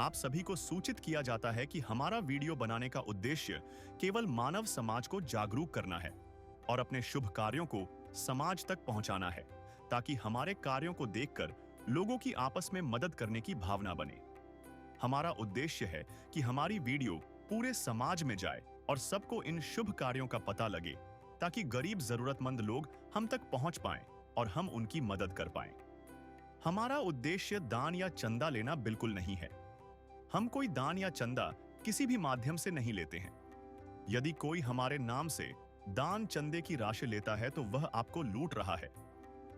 आप सभी को सूचित किया जाता है कि हमारा वीडियो बनाने का उद्देश्य केवल मानव समाज को जागरूक करना है और अपने शुभ कार्यों को समाज तक पहुंचाना है, ताकि हमारे कार्यों को देखकर लोगों की आपस में मदद करने की भावना बने। हमारा उद्देश्य है कि हमारी वीडियो पूरे समाज में जाए और सबको इन शुभ कार्यों का पता लगे, ताकि गरीब जरूरतमंद लोग हम तक पहुंच पाएं और हम उनकी मदद कर पाएं। हमारा उद्देश्य दान या चंदा लेना बिल्कुल नहीं है। हम कोई दान या चंदा किसी भी माध्यम से नहीं लेते हैं। यदि कोई हमारे नाम से दान चंदे की राशि लेता है तो वह आपको लूट रहा है।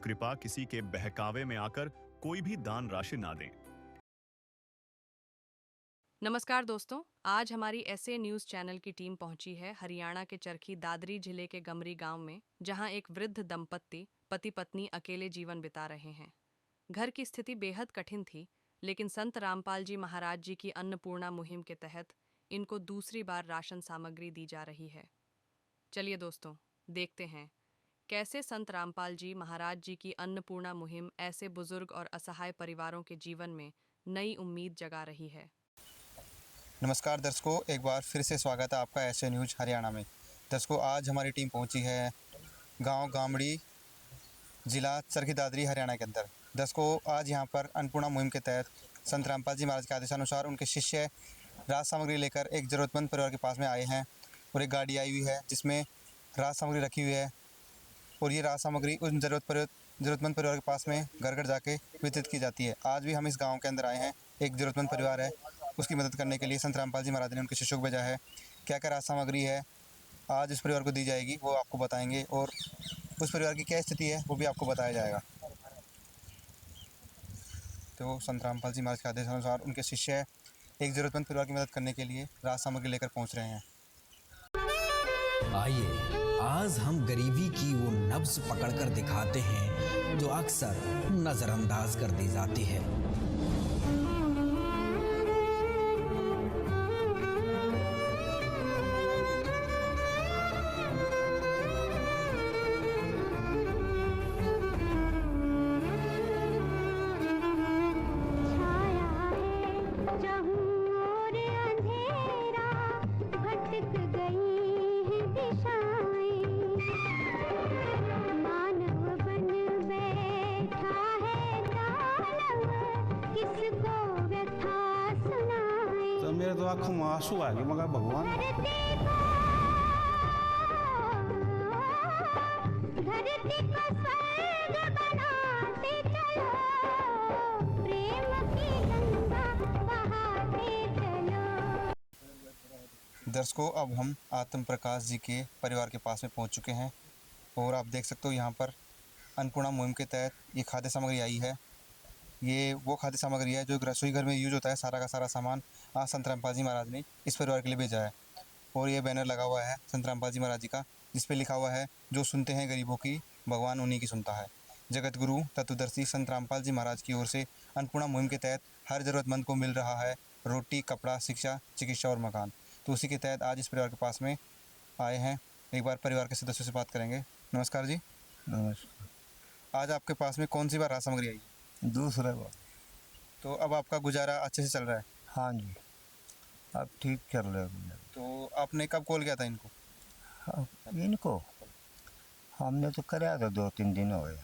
कृपया किसी के बहकावे में आकर कोई भी दान राशि ना दें। नमस्कार दोस्तों, आज हमारी ऐसे न्यूज़ चैनल की टीम पहुंची है हरियाणा के चरखी दादरी जिले के गमरी गांव में, जहां एक वृद्ध दंपत्ति पति पत्नी अकेले जीवन बिता रहे हैं। घर की स्थिति बेहद कठिन थी, लेकिन संत रामपाल जी महाराज जी की अन्नपूर्णा मुहिम के तहत इनको दूसरी बार राशन सामग्री दी जा रही है। चलिए दोस्तों, देखते हैं कैसे संत रामपाल जी महाराज जी की अन्नपूर्णा मुहिम ऐसे बुजुर्ग और असहाय परिवारों के जीवन में नई उम्मीद जगा रही है। नमस्कार दर्शकों, एक बार फिर से स्वागत है आपका ऐसे न्यूज़ हरियाणा में। दर्शकों, आज हमारी टीम पहुंची है गांव गामड़ी, जिला चरखी दादरी, हरियाणा के अंदर। दर्शकों, आज यहां पर अन्नपूर्णा मुहिम के तहत संत रामपाल जी महाराज के आदेशानुसार उनके शिष्य राज सामग्री लेकर एक ज़रूरतमंद परिवार के पास में आए हैं और एक गाड़ी आई हुई है जिसमें राज सामग्री रखी हुई है और ये राज सामग्री उन ज़रूरतमंद परिवार के पास में घर घर जाके वितरित की जाती है। आज भी हम इस गाँव के अंदर आए हैं, एक ज़रूरतमंद परिवार है, उसकी मदद करने के लिए संत रामपाल जी महाराज ने उनके शिष्यों को भेजा है। क्या क्या राज सामग्री है आज इस परिवार को दी जाएगी वो आपको बताएंगे, और उस परिवार की क्या स्थिति है वो भी आपको बताया जाएगा। तो संत रामपाल जी महाराज के आदेशानुसार उनके शिष्य एक ज़रूरतमंद परिवार की मदद करने के लिए राज सामग्री लेकर पहुंच रहे हैं। आइए आज हम गरीबी की वो नब्ज पकड़कर दिखाते हैं जो अक्सर नजरअंदाज कर दी जाती है। तो मेरे तो आँखों में आंसू आ गए, मगर भगवान दर्शकों, अब हम आत्म प्रकाश जी के परिवार के पास में पहुंच चुके हैं और आप देख सकते हो यहाँ पर अन्नपूर्णा मुहिम के तहत ये खाद्य सामग्री आई है। ये वो खाद्य सामग्री है जो रसोई घर में यूज होता है। सारा का सारा सामान आज संत रामपाल जी महाराज ने इस परिवार के लिए भेजा है और ये बैनर लगा हुआ है संत रामपाल जी महाराज जी का, जिस पे लिखा हुआ है, जो सुनते हैं गरीबों की, भगवान उन्हीं की सुनता है। जगत गुरु तत्वदर्शी संत रामपाल जी महाराज की ओर से अन्नपूर्णा मुहिम के तहत हर ज़रूरतमंद को मिल रहा है रोटी, कपड़ा, शिक्षा, चिकित्सा और मकान। तो उसी के तहत आज इस परिवार के पास में आए हैं। एक बार परिवार के सदस्यों से बात करेंगे। नमस्कार जी। नमस्कार। आज आपके पास में कौन सी बार राज सामग्री आई? दूसरा बात, तो अब आपका गुजारा अच्छे से चल रहा है? हाँ जी, अब ठीक चल रहा है। तो आपने कब कॉल किया था इनको? हाँ, इनको हमने तो कराया था 2-3 दिन हो गए।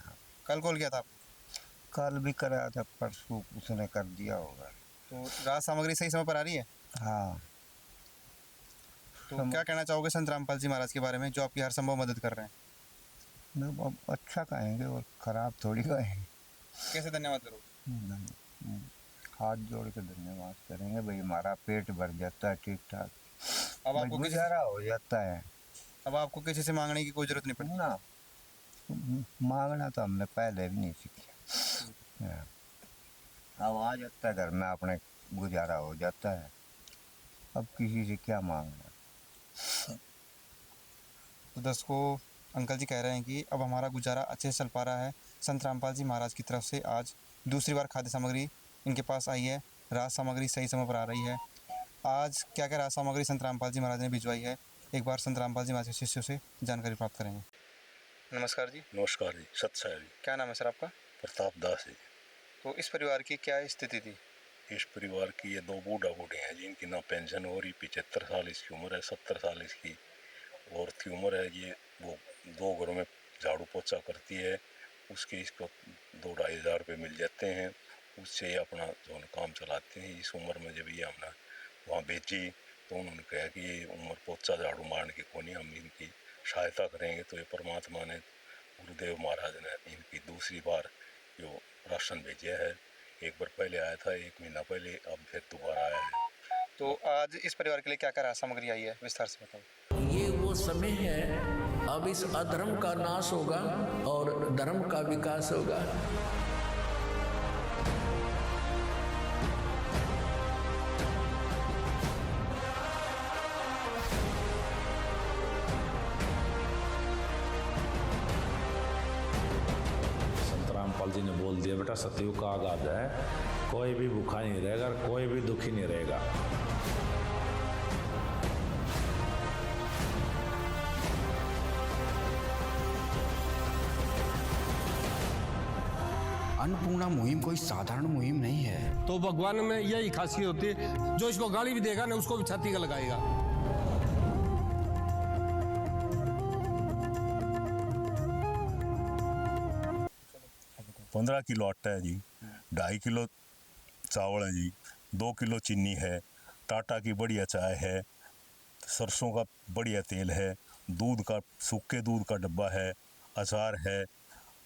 कल कॉल किया था आपने? कल भी कराया था, परसों उसने कर दिया होगा। तो राज सामग्री सही समय पर आ रही है? हाँ। तो क्या कहना चाहोगे संत रामपाल जी महाराज के बारे में, जो आपकी हर संभव मदद कर रहे हैं? मैं अब अच्छा कहेंगे और ख़राब थोड़ी कहेंगे। कैसे धन्यवाद करोगे? हाथ जोड़ के धन्यवाद करेंगे भाई, हमारा पेट भर जाता है ठीक ठाक, अब आपको गुजारा हो जाता है। अब आपको किसी से मांगने की कोई जरूरत नहीं पड़ती ना, मांगना तो हमने पहले भी नहीं सीखा। अब आ जाता है घर में, अपने गुजारा हो जाता है। अब किसी से क्या मांगना। तो दर्शकों, अंकल जी कह रहे हैं कि अब हमारा गुजारा अच्छे से चल पा रहा है। संत रामपाल जी महाराज की तरफ से आज दूसरी बार खाद्य सामग्री इनके पास आई है। राज सामग्री सही समय पर आ रही है। आज क्या क्या राज सामग्री संत रामपाल जी महाराज ने भिजवाई है, एक बार संत रामपाल जी महाराज के शिष्यों से जानकारी प्राप्त करेंगे। नमस्कार जी। नमस्कार जी, सत्साई जी। क्या नाम है सर आपका? प्रताप दास जी। तो इस परिवार की क्या स्थिति थी? इस परिवार की ये 2 बूढ़ा बूढ़े हैं जिनकी ना पेंशन हो रही, 75 साल इसकी उम्र है, 70 साल इसकी औरत की उम्र है। ये वो 2 घरों में झाड़ू पोछा करती है, उसके इसको 2-2.5 हज़ार रुपये मिल जाते हैं, उससे ये अपना जो काम चलाते हैं। इस उम्र में जब ये हमने वहाँ भेजी तो उन्होंने कहा कि ये उम्र पोछा झाड़ू मारने की कोनी, हम इनकी सहायता करेंगे। तो ये परमात्मा ने, गुरुदेव महाराज ने इनकी दूसरी बार जो राशन भेजा है। एक बार पहले आया था, 1 महीना पहले, अब फिर दोबारा आया है। तो आज इस परिवार के लिए क्या क्या राहत सामग्री आई है, विस्तार से बताओ। ये वो समय है, अब इस अधर्म का नाश होगा और धर्म का विकास होगा। संत रामपाल जी ने बोल दिया, बेटा सतयुग का आगाज है, कोई भी भूखा नहीं रहेगा, कोई भी दुखी नहीं रहेगा। अन्नपूर्णा मुहिम कोई साधारण मुहिम नहीं है। तो भगवान में यही खासियत होती है, जो इसको गाली भी देगा ना उसको भी छाती का लगाएगा। 15 किलो आटा है जी, 2.5 किलो चावल है जी, 2 किलो चीनी है, टाटा की बढ़िया चाय है, सरसों का बढ़िया तेल है, दूध का, सूखे दूध का डब्बा है, अचार है,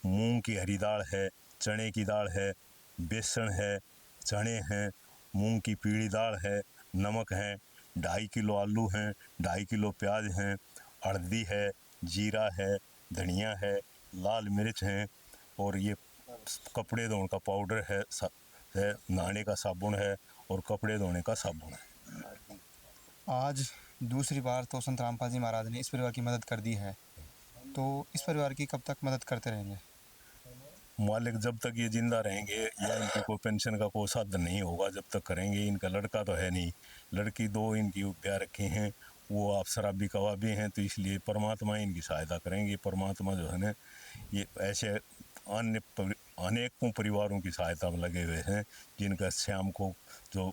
मूंग की हरी दाल है, चने की दाल है, बेसन है, चने हैं, मूंग की पीली दाल है, नमक है, 2.5 किलो आलू हैं, 2.5 किलो प्याज हैं, हल्दी है, जीरा है, धनिया है, लाल मिर्च हैं, और ये कपड़े धोने का पाउडर है, नहाने का साबुन है, और कपड़े धोने का साबुन है। आज दूसरी बार तो संत रामपाल जी महाराज ने इस परिवार की मदद कर दी है, तो इस परिवार की कब तक मदद करते रहेंगे? मालिक जब तक ये जिंदा रहेंगे या इनकी कोई पेंशन का कोई साधन नहीं होगा, जब तक करेंगे। इनका लड़का तो है नहीं, लड़की 2 इनकी ब्याह रखी हैं, वो आप शराबी कबाबी हैं, तो इसलिए परमात्मा इनकी सहायता करेंगे। परमात्मा जो है ना, ये ऐसे अन्य अनेकों परिवारों की सहायता में लगे हुए हैं, जिनका शाम को जो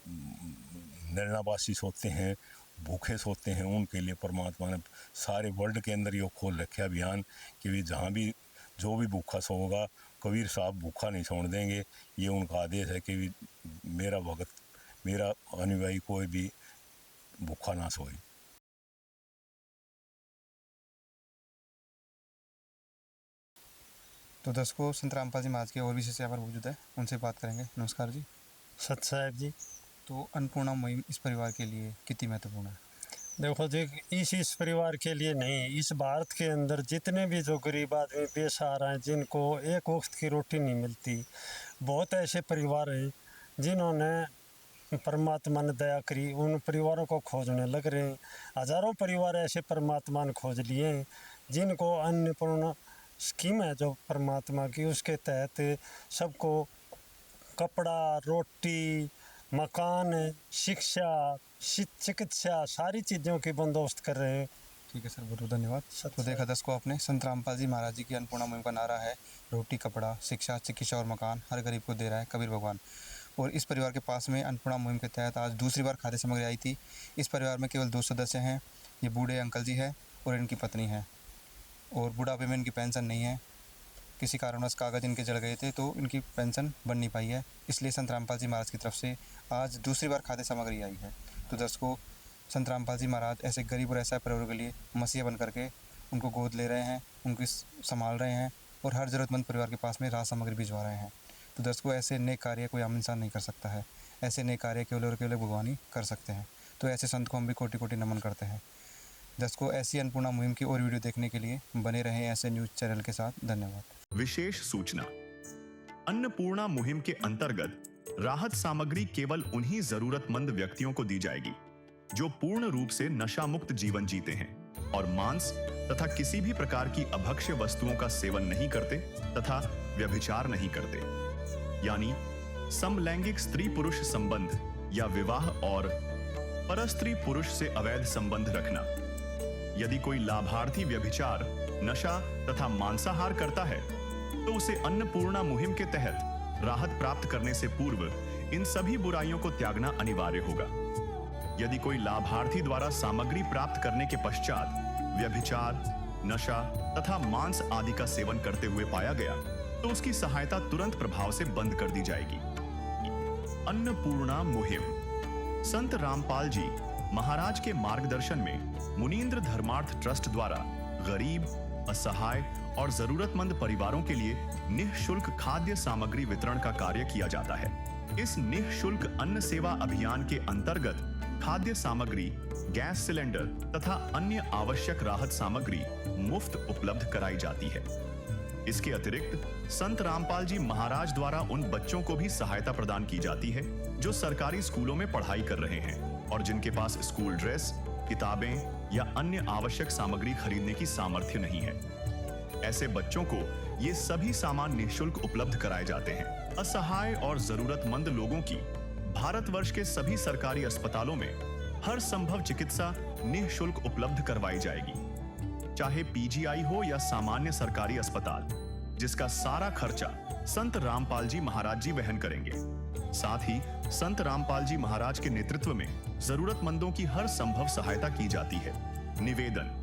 निर्णावासी सोते हैं, भूखे सोते हैं, उनके लिए परमात्मा ने सारे वर्ल्ड के अंदर ये खोल रखे अभियान कि भी जहाँ भी जो भी भूखा सोएगा, कबीर साहब भूखा नहीं सोने देंगे। ये उनका आदेश है कि भी मेरा भगत, मेरा अनुयायी कोई भी भूखा ना सोए। तो दर्शकों, संत रामपाल जी महाराज के और भी शिष्य यहाँ पर मौजूद है, उनसे बात करेंगे। नमस्कार जी। सत साहब जी। तो अन्नपूर्णा मुहिम इस परिवार के लिए कितनी महत्वपूर्ण है? देखो जी, इस परिवार के लिए नहीं, इस भारत के अंदर जितने भी जो गरीब आदमी बेसहारा हैं, जिनको एक वक्त की रोटी नहीं मिलती, बहुत ऐसे परिवार हैं जिन्होंने परमात्मा ने दया करी, उन परिवारों को खोजने लग रहे हैं। हज़ारों परिवार ऐसे परमात्मा ने खोज लिए हैं जिनको अन्नपूर्णा स्कीम है जो परमात्मा की, उसके तहत सबको कपड़ा, रोटी, मकान, शिक्षा, चिकित्सा, सारी चीज़ों की बंदोबस्त कर रहे हैं। ठीक है सर, बहुत बहुत धन्यवाद। तो देखा दर्शकों आपने, संत रामपाल जी महाराज जी की अन्नपूर्णा मुहिम का नारा है, रोटी, कपड़ा, शिक्षा, चिकित्सा और मकान हर गरीब को दे रहा है कबीर भगवान। और इस परिवार के पास में अन्नपूर्णा मुहिम के तहत आज दूसरी बार खाद्य सामग्री आई थी। इस परिवार में केवल 2 सदस्य हैं, ये बूढ़े अंकल जी हैं और इनकी पत्नी है, और बुढ़ापे में इनकी पेंशन नहीं है, किसी कारणवश कागज़ इनके जल गए थे तो इनकी पेंशन बन नहीं पाई है, इसलिए संत रामपाल जी महाराज की तरफ से आज दूसरी बार खाद्य सामग्री आई है। तो दर्शकों, संत रामपाल जी महाराज ऐसे गरीब और ऐसा परिवारों के लिए मसीहा बन करके उनको गोद ले रहे हैं, उनकी संभाल रहे हैं और हर ज़रूरतमंद परिवार के पास में राहत सामग्री भिजवा रहे हैं। तो दर्शकों, ऐसे नेक कार्य कोई आम इंसान नहीं कर सकता है, ऐसे नेक कार्य केवल और केवल भगवान ही कर सकते हैं। तो ऐसे संत को हम भी कोटि कोटि नमन करते हैं। दर्शकों, ऐसी अन्नपूर्णा मुहिम की और वीडियो देखने के लिए बने रहें ऐसे न्यूज़ चैनल के साथ। धन्यवाद। विशेष सूचना, अन्नपूर्णा मुहिम के अंतर्गत राहत सामग्री केवल उन्हीं जरूरतमंद व्यक्तियों को दी जाएगी जो पूर्ण रूप से नशा मुक्त जीवन जीते हैं और मांस तथा किसी भी प्रकार की अभक्ष्य वस्तुओं का सेवन नहीं करते तथा व्यभिचार नहीं करते, यानी समलैंगिक स्त्री पुरुष संबंध या विवाह और परस्त्री पुरुष से अवैध संबंध रखना। यदि कोई लाभार्थी व्यभिचार, नशा तथा मांसाहार करता है तो उसे अन्नपूर्णा मुहिम के तहत राहत प्राप्त करने से पूर्व इन सभी बुराइयों को त्यागना अनिवार्य होगा। यदि कोई लाभार्थी द्वारा सामग्री प्राप्त करने के पश्चात व्यभिचार, नशा तथा मांस आदि का सेवन करते हुए पाया गया तो उसकी सहायता तुरंत प्रभाव से बंद कर दी जाएगी। अन्नपूर्णा मुहिम। संत रामपाल जी महाराज के मार्गदर्शन में मुनींद्र धर्मार्थ ट्रस्ट द्वारा गरीब, असहाय और जरूरतमंद परिवारों के लिए निःशुल्क खाद्य सामग्री वितरण का कार्य किया जाता है। इस निःशुल्क अन्न सेवा अभियान के अंतर्गत खाद्य सामग्री, गैस सिलेंडर तथा अन्य आवश्यक राहत सामग्री मुफ्त उपलब्ध कराई जाती है। इसके अतिरिक्त संत रामपाल जी महाराज द्वारा उन बच्चों को भी सहायता प्रदान की जाती है जो सरकारी स्कूलों में पढ़ाई कर रहे हैं और जिनके पास स्कूल ड्रेस, किताबें या अन्य आवश्यक सामग्री खरीदने की सामर्थ्य नहीं है। ऐसे बच्चों को ये सभी सामान निःशुल्क उपलब्ध कराए जाते हैं। असहाय और जरूरतमंद लोगों की भारतवर्ष के सभी सरकारी अस्पतालों में हर संभव चिकित्सा निःशुल्क उपलब्ध करवाई जाएगी, चाहे पीजीआई हो या सामान्य सरकारी अस्पताल, जिसका सारा खर्चा संत रामपाल जी महाराज जी वहन करेंगे। साथ ही संत रामपाल जी महाराज के नेतृत्व में जरूरतमंदों की हर संभव सहायता की जाती है। निवेदन।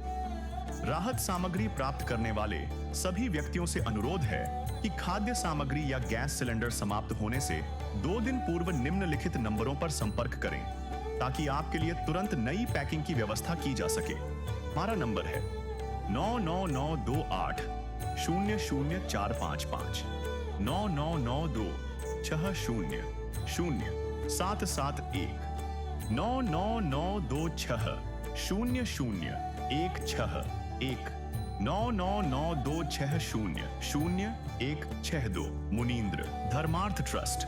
राहत सामग्री प्राप्त करने वाले सभी व्यक्तियों से अनुरोध है कि खाद्य सामग्री या गैस सिलेंडर समाप्त होने से 2 दिन पूर्व निम्नलिखित नंबरों पर संपर्क करें ताकि आपके लिए तुरंत नई पैकिंग की व्यवस्था की जा सके। हमारा नंबर है 99928 00455 9992 60 0771 99926 0016 99926000162 मुनींद्र धर्मार्थ ट्रस्ट।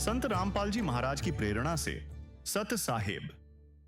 संत रामपाल जी महाराज की प्रेरणा से सत साहेब